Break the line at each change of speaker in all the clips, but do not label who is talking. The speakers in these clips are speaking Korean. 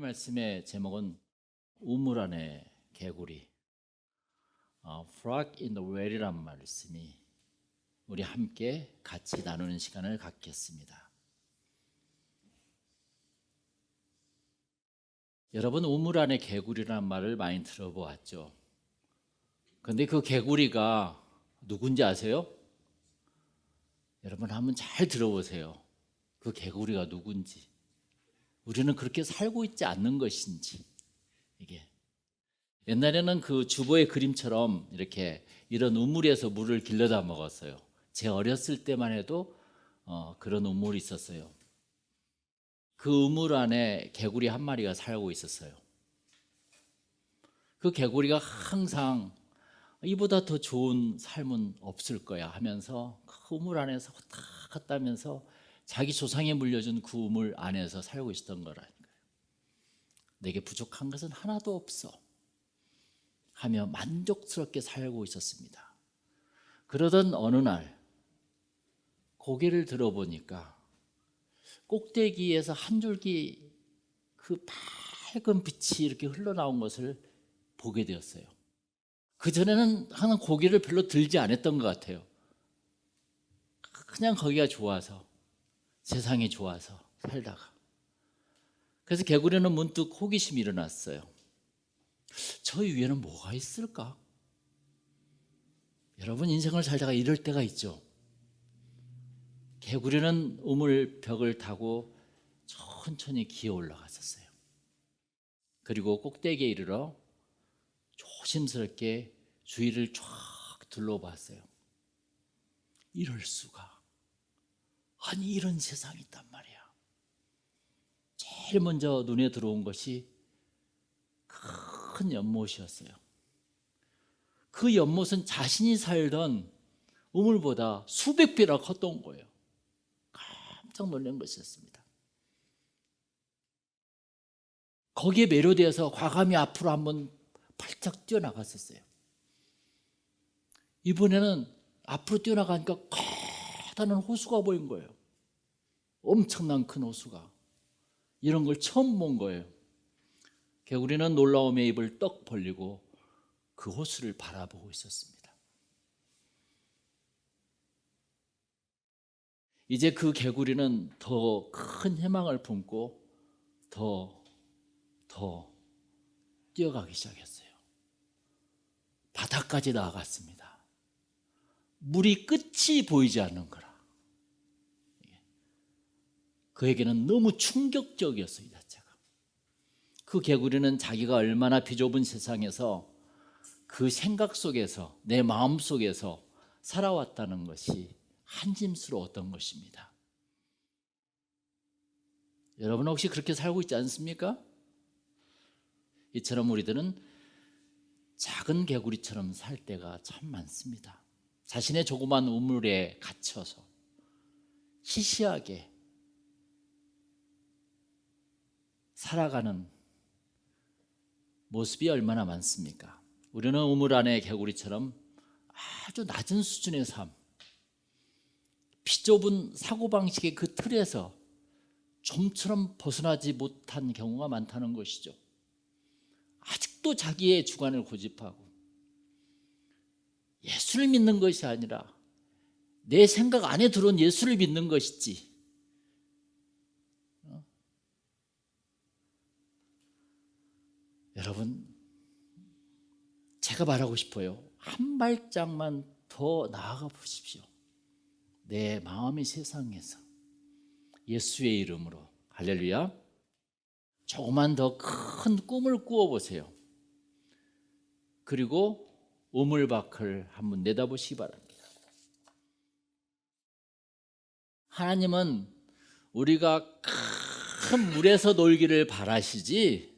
오늘 말씀의 제목은 우물 안의 개구리, Frog in the Well이란 말씀이 우리 함께 같이 나누는 시간을 갖겠습니다. 여러분, 우물 안의 개구리라는 말을 많이 들어보았죠. 그런데 그 개구리가 누군지 아세요? 여러분 한번 잘 들어보세요. 그 개구리가 누군지, 우리는 그렇게 살고 있지 않는 것인지. 이게 옛날에는 그 주보의 그림처럼 이렇게 이런 우물에서 물을 길러다 먹었어요. 제 어렸을 때만 해도 그런 우물이 있었어요. 그 우물 안에 개구리 한 마리가 살고 있었어요. 그 개구리가 항상 이보다 더 좋은 삶은 없을 거야 하면서 그 우물 안에서 왔다 갔다 하면서 자기 조상이 물려준 그 우물 안에서 살고 있었던 거라니까요. 내게 부족한 것은 하나도 없어 하며 만족스럽게 살고 있었습니다. 그러던 어느 날 고개를 들어보니까 꼭대기에서 한 줄기 그 밝은 빛이 이렇게 흘러나온 것을 보게 되었어요. 그전에는 항상 고개를 별로 들지 않았던 것 같아요. 그냥 거기가 좋아서, 세상이 좋아서 살다가. 그래서 개구리는 문득 호기심이 일어났어요. 저 위에는 뭐가 있을까? 여러분 인생을 살다가 이럴 때가 있죠. 개구리는 우물 벽을 타고 천천히 기어 올라갔었어요. 그리고 꼭대기에 이르러 조심스럽게 주위를 쫙 둘러봤어요. 이럴 수가. 아니 이런 세상이 있단 말이야. 제일 먼저 눈에 들어온 것이 큰 연못이었어요. 그 연못은 자신이 살던 우물보다 수백 배나 컸던 거예요. 깜짝 놀란 것이었습니다. 거기에 매료되어서 과감히 앞으로 한번 발짝 뛰어나갔었어요. 이번에는 앞으로 뛰어나가니까 커다란 호수가 보인 거예요. 엄청난 큰 호수가. 이런 걸 처음 본 거예요. 개구리는 놀라움에 입을 떡 벌리고 그 호수를 바라보고 있었습니다. 이제 그 개구리는 더 큰 희망을 품고 더 뛰어가기 시작했어요. 바다까지 나아갔습니다. 물이 끝이 보이지 않는 거라. 그에게는 너무 충격적이었어요, 이 자체가. 그 개구리는 자기가 얼마나 비좁은 세상에서 그 생각 속에서, 내 마음 속에서 살아왔다는 것이 한짐스러웠던 것입니다. 여러분 혹시 그렇게 살고 있지 않습니까? 이처럼 우리들은 작은 개구리처럼 살 때가 참 많습니다. 자신의 조그만 우물에 갇혀서 시시하게 살아가는 모습이 얼마나 많습니까? 우리는 우물 안의 개구리처럼 아주 낮은 수준의 삶, 비좁은 사고방식의 그 틀에서 좀처럼 벗어나지 못한 경우가 많다는 것이죠. 아직도 자기의 주관을 고집하고 예수를 믿는 것이 아니라 내 생각 안에 들어온 예수를 믿는 것이지. 여러분, 제가 말하고 싶어요. 한 발짝만 더 나아가 보십시오. 내 마음의 세상에서 예수의 이름으로 할렐루야. 조금만 더 큰 꿈을 꾸어보세요. 그리고 우물 밖을 한번 내다보시기 바랍니다. 하나님은 우리가 큰 물에서 놀기를 바라시지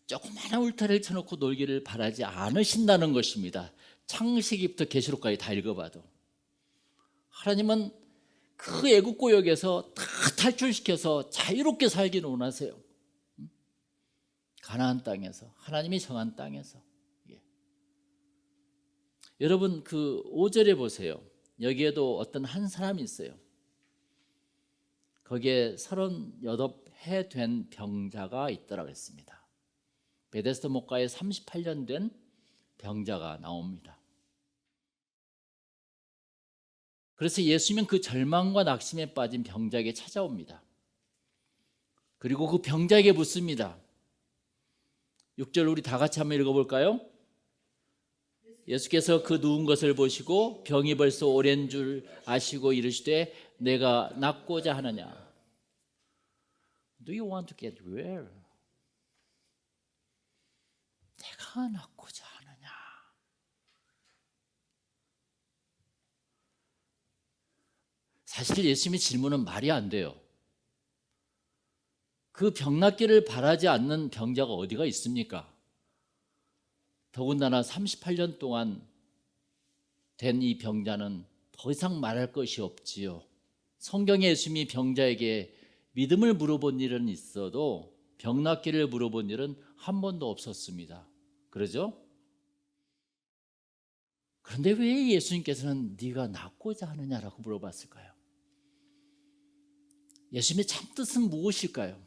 조그마한 울타리를 쳐놓고 놀기를 바라지 않으신다는 것입니다. 창세기부터 계시록까지 다 읽어봐도 하나님은 그 애국구역에서 다 탈출시켜서 자유롭게 살기를 원하세요. 가나안 땅에서, 하나님이 정한 땅에서. 여러분 그 5절에 보세요. 여기에도 어떤 한 사람이 있어요. 거기에 38 해 된 병자가 있더라고 했습니다. 베데스다 목가에 38년 된 병자가 나옵니다. 그래서 예수님은 그 절망과 낙심에 빠진 병자에게 찾아옵니다. 그리고 그 병자에게 묻습니다. 6절 우리 다 같이 한번 읽어볼까요? 예수께서 그 누운 것을 보시고 병이 벌써 오랜 줄 아시고 이르시되 내가 낫고자 하느냐. Do you want to get well? 내가 낫고자 하느냐. 사실 예수님의 질문은 말이 안 돼요. 그 병 낫기를 바라지 않는 병자가 어디가 있습니까? 더군다나 38년 동안 된 이 병자는 더 이상 말할 것이 없지요. 성경에 예수님이 병자에게 믿음을 물어본 일은 있어도 병 낫기를 물어본 일은 한 번도 없었습니다. 그러죠? 그런데 왜 예수님께서는 네가 낫고자 하느냐라고 물어봤을까요? 예수님의 참뜻은 무엇일까요?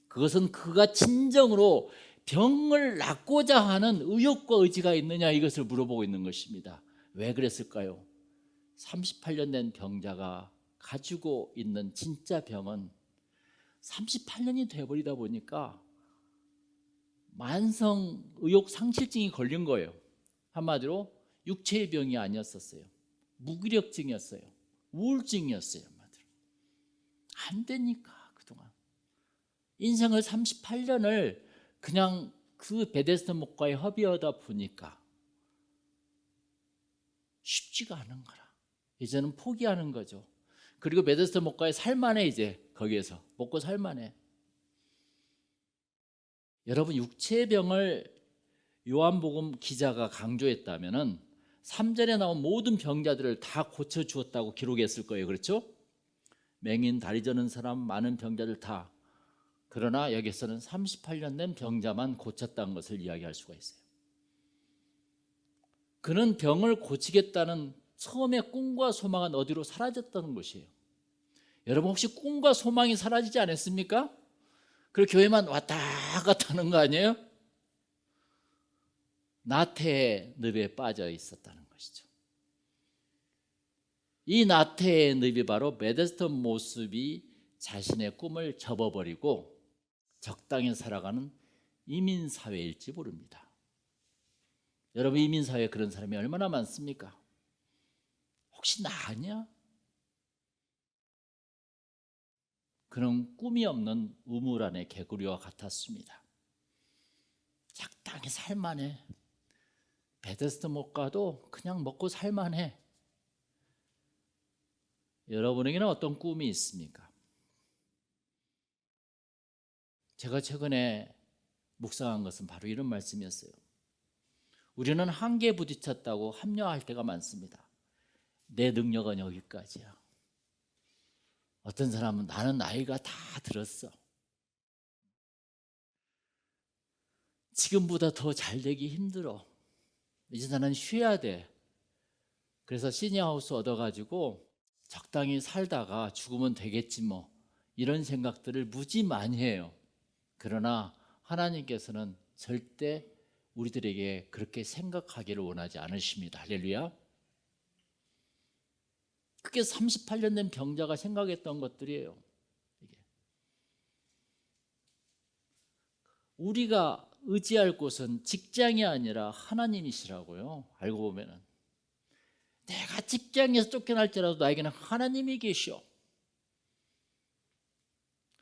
그것은 그가 진정으로 병을 낫고자 하는 의욕과 의지가 있느냐 이것을 물어보고 있는 것입니다. 왜 그랬을까요? 38년 된 병자가 가지고 있는 진짜 병은 38년이 돼버리다 보니까 만성 의욕 상실증이 걸린 거예요. 한마디로 육체의 병이 아니었었어요. 무기력증이었어요. 우울증이었어요. 한마디로. 안 되니까 그동안 인생을 38년을 그냥 그 베데스다 목가에 허비하다 보니까 쉽지가 않은 거라. 이제는 포기하는 거죠. 그리고 베데스다 목가에 살만해. 이제 거기에서 먹고 살만해. 여러분 육체의 병을 요한복음 기자가 강조했다면은 3절에 나온 모든 병자들을 다 고쳐주었다고 기록했을 거예요. 그렇죠? 맹인, 다리 저는 사람, 많은 병자들 다. 그러나 여기서는 38년 된 병자만 고쳤다는 것을 이야기할 수가 있어요. 그는 병을 고치겠다는 처음의 꿈과 소망은 어디로 사라졌다는 것이에요. 여러분 혹시 꿈과 소망이 사라지지 않았습니까? 그리고 교회만 왔다 갔다 하는 거 아니에요? 나태의 늪에 빠져 있었다는 것이죠. 이 나태의 늪이 바로 베데스다 모습이 자신의 꿈을 접어버리고 적당히 살아가는 이민사회일지 모릅니다. 여러분 이민사회에 그런 사람이 얼마나 많습니까? 혹시 나 아니야? 그는 꿈이 없는 우물 안의 개구리와 같았습니다. 적당히 살만해. 베데스다 못 가도 그냥 먹고 살만해. 여러분에게는 어떤 꿈이 있습니까? 제가 최근에 묵상한 것은 바로 이런 말씀이었어요. 우리는 한계에 부딪혔다고 합리화할 때가 많습니다. 내 능력은 여기까지야. 어떤 사람은 나는 나이가 다 들었어. 지금보다 더 잘 되기 힘들어. 이제 나는 쉬어야 돼. 그래서 시니어하우스 얻어가지고 적당히 살다가 죽으면 되겠지 뭐. 이런 생각들을 무지 많이 해요. 그러나 하나님께서는 절대 우리들에게 그렇게 생각하기를 원하지 않으십니다. 할렐루야. 그게 38년 된 병자가 생각했던 것들이에요. 우리가 의지할 곳은 직장이 아니라 하나님이시라고요. 알고 보면은 내가 직장에서 쫓겨날지라도 나에게는 하나님이 계시오.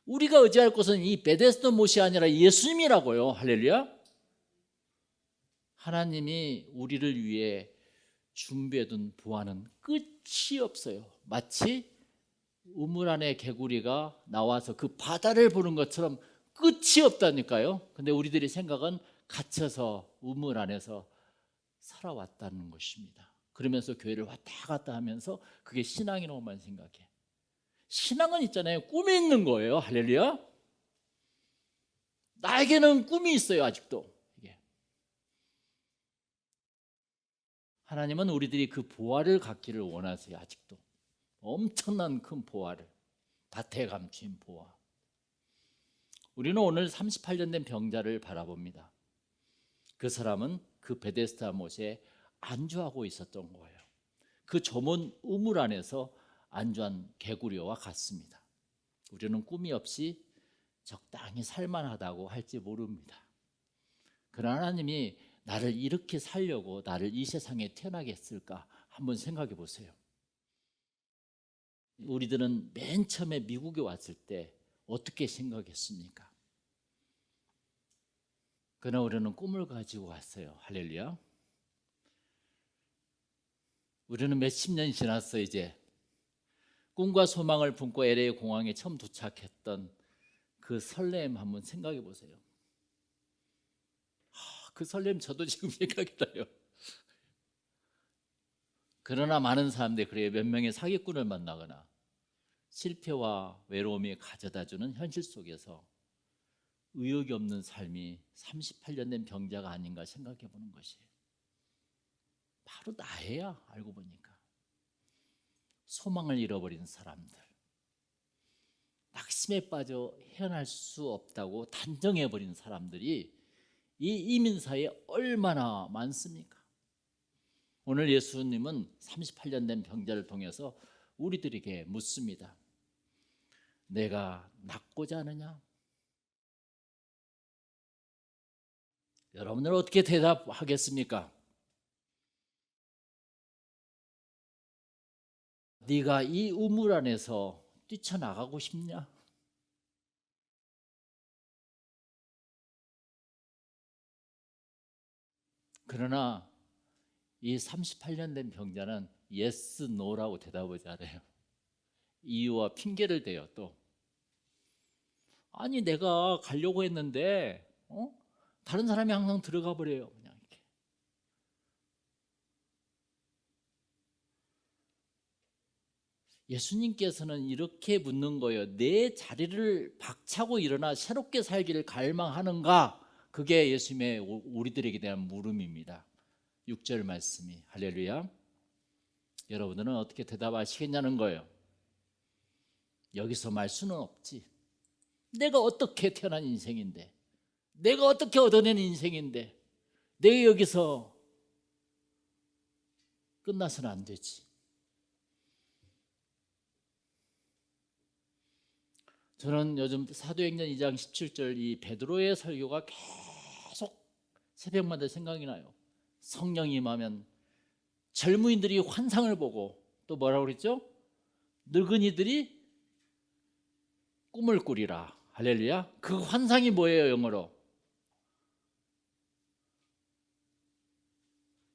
우리가 의지할 곳은 이 베데스다 못이 아니라 예수님이라고요. 할렐루야. 하나님이 우리를 위해 준비해둔 보화는 끝이 없어요. 마치 우물 안에 개구리가 나와서 그 바다를 보는 것처럼 끝이 없다니까요. 근데 우리들의 생각은 갇혀서 우물 안에서 살아왔다는 것입니다. 그러면서 교회를 왔다 갔다 하면서 그게 신앙이라고만 생각해. 신앙은 있잖아요. 꿈이 있는 거예요. 할렐루야. 나에게는 꿈이 있어요. 아직도. 하나님은 우리들이 그 보화를 갖기를 원하세요. 아직도 엄청난 큰 보화를, 밭에 감춘 보화. 우리는 오늘 38년 된 병자를 바라봅니다. 그 사람은 그 베데스다 못에 안주하고 있었던 거예요. 그 좁은 우물 안에서 안주한 개구리와 같습니다. 우리는 꿈이 없이 적당히 살만하다고 할지 모릅니다. 그러나 하나님이 나를 이렇게 살려고 나를 이 세상에 태어나게 했을까 한번 생각해 보세요. 우리들은 맨 처음에 미국에 왔을 때 어떻게 생각했습니까? 그러나 우리는 꿈을 가지고 왔어요. 할렐루야. 우리는 몇십 년이 지났어. 이제 꿈과 소망을 품고 LA 공항에 처음 도착했던 그 설렘 한번 생각해 보세요. 그 설렘 저도 지금 생각이 나요. 그러나 많은 사람들이 그래요. 몇 명의 사기꾼을 만나거나 실패와 외로움이 가져다주는 현실 속에서 의욕이 없는 삶이 38년 된 병자가 아닌가 생각해 보는 것이에요. 바로 나예요. 알고 보니까 소망을 잃어버린 사람들, 낙심에 빠져 헤어날 수 없다고 단정해버린 사람들이 이 이민사에 얼마나 많습니까? 오늘 예수님은 38년 된 병자를 통해서 우리들에게 묻습니다. 내가 낫고자 하느냐? 여러분들 어떻게 대답하겠습니까? 네가 이 우물 안에서 뛰쳐나가고 싶냐? 그러나 이 38년 된 병자는 yes, no라고 대답을 잘해요. 이유와 핑계를 대요. 또 아니 내가 가려고 했는데 다른 사람이 항상 들어가 버려요. 그냥 이렇게. 예수님께서는 이렇게 묻는 거예요. 내 자리를 박차고 일어나 새롭게 살기를 갈망하는가? 그게 예수님의 우리들에게 대한 물음입니다. 6절 말씀이 할렐루야. 여러분들은 어떻게 대답하시겠냐는 거예요. 여기서 말 수는 없지. 내가 어떻게 태어난 인생인데, 내가 어떻게 얻어낸 인생인데, 내가 여기서 끝나서는 안 되지. 저는 요즘 사도행전 2장 17절 이 베드로의 설교가 계속 새벽마다 생각이 나요. 성령이 임하면 젊은이들이 환상을 보고 또 뭐라고 그랬죠? 늙은이들이 꿈을 꾸리라. 할렐루야. 그 환상이 뭐예요? 영어로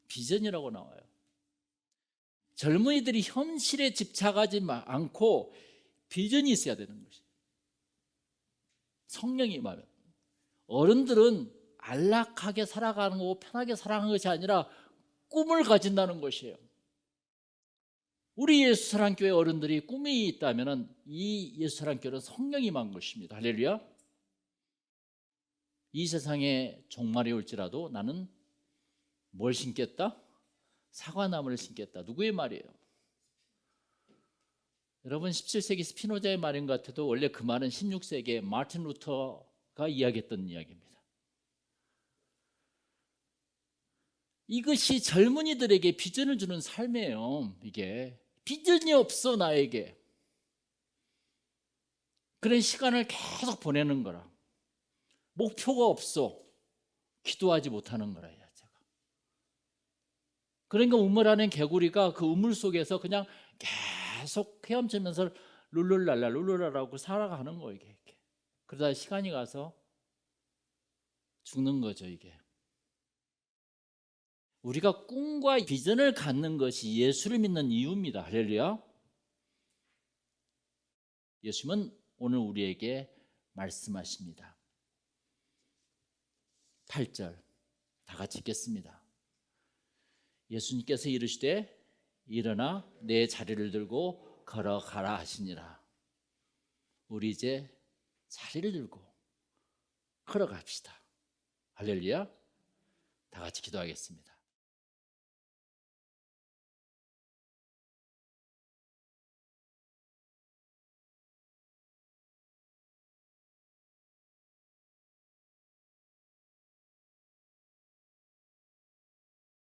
비전이라고 나와요. 젊은이들이 현실에 집착하지 않고 비전이 있어야 되는 것이에요. 성령이 임하면. 어른들은 안락하게 살아가는 거고 편하게 살아가는 것이 아니라 꿈을 가진다는 것이에요. 우리 예수사랑교회 어른들이 꿈이 있다면 이 예수사랑교회는 성령이 임한 것입니다. 할렐루야. 이 세상에 종말이 올지라도 나는 뭘 심겠다? 사과나무를 심겠다. 누구의 말이에요? 여러분 17세기 스피노자의 말인 것 같아도 원래 그 말은 16세기에 마틴 루터가 이야기했던 이야기입니다. 이것이 젊은이들에게 비전을 주는 삶이에요. 이게 비전이 없어 나에게. 그런 시간을 계속 보내는 거라. 목표가 없어. 기도하지 못하는 거라. 제가. 그러니까 우물 안에 개구리가 그 우물 속에서 그냥 계속 헤엄치면서 룰루랄라라고 살아가는 거예요. 이게. 그러다 시간이 가서 죽는 거죠. 이게. 우리가 꿈과 비전을 갖는 것이 예수를 믿는 이유입니다. 할렐루야. 예수님은 오늘 우리에게 말씀하십니다. 8절 다 같이 읽겠습니다. 예수님께서 이르시되 일어나 내 자리를 들고 걸어가라 하시니라. 우리 이제 자리를 들고 걸어갑시다. 할렐루야. 다 같이 기도하겠습니다.